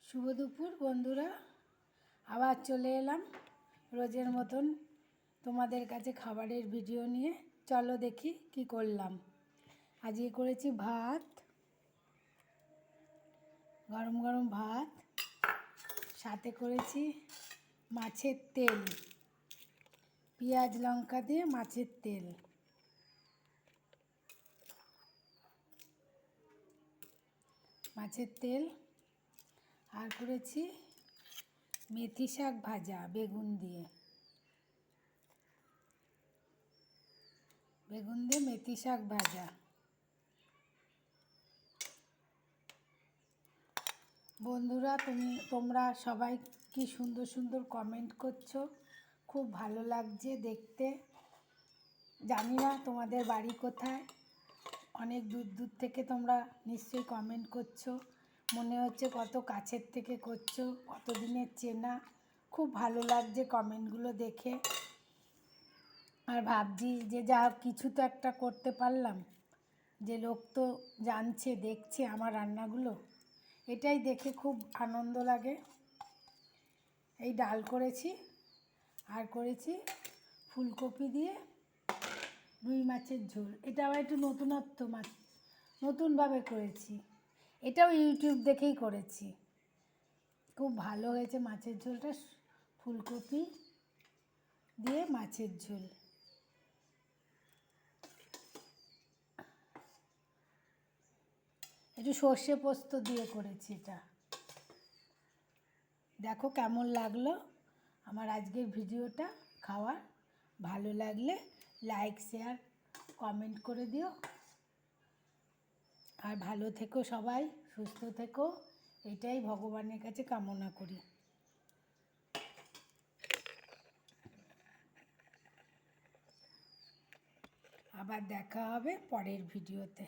শুভ দুপুর বন্ধুরা, আবার চলে এলাম রোজের মতন তোমাদের কাছে খাবারের ভিডিও নিয়ে। চলো দেখি কি করলাম। আজকে করেছি ভাত, গরম গরম ভাত, সাথে করেছি মাছের তেল, পেঁয়াজ লঙ্কা দিয়ে মাছের তেল, আর করেছি মেথি শাক ভাজা বেগুন দিয়ে মেথি শাক ভাজা। বন্ধুরা, তোমরা সবাই কি সুন্দর সুন্দর কমেন্ট করছো, খুব ভালো লাগছে দেখতে। জানি না তোমাদের বাড়ি কোথায়, অনেক দূর দূর থেকে তোমরা নিশ্চয়ই কমেন্ট করছো। মনে হচ্ছে কত কাছের থেকে করছো, কত দিনের চেনা। খুব ভালো লাগছে কমেন্টগুলো দেখে। আর ভাবছি যে যা কিছু তো একটা করতে পারলাম, যে লোক তো জানছে দেখছে আমার রান্নাগুলো, এটাই দেখে খুব আনন্দ লাগে। এই ডাল করেছি, আর করেছি ফুলকপি দিয়ে রুই মাছের ঝোল। এটা আবার একটু নতুনভাবে করেছি। এটাও ইউটিউব দেখেই করেছি। খুব ভালো হয়েছে মাছের ঝোলটা, ফুলকপি দিয়ে মাছের ঝোল। একটু সর্ষে পোস্ত দিয়ে করেছি এটা। দেখো কেমন লাগলো আমার আজকের ভিডিওটা। খাওয়ার ভালো লাগলে লাইক, শেয়ার, কমেন্ট করে দিও। আর ভালো থেকো সবাই, সুস্থ থেকো, এটাই ভগবানের কাছে কামনা করি। আবার দেখা হবে পরের ভিডিওতে।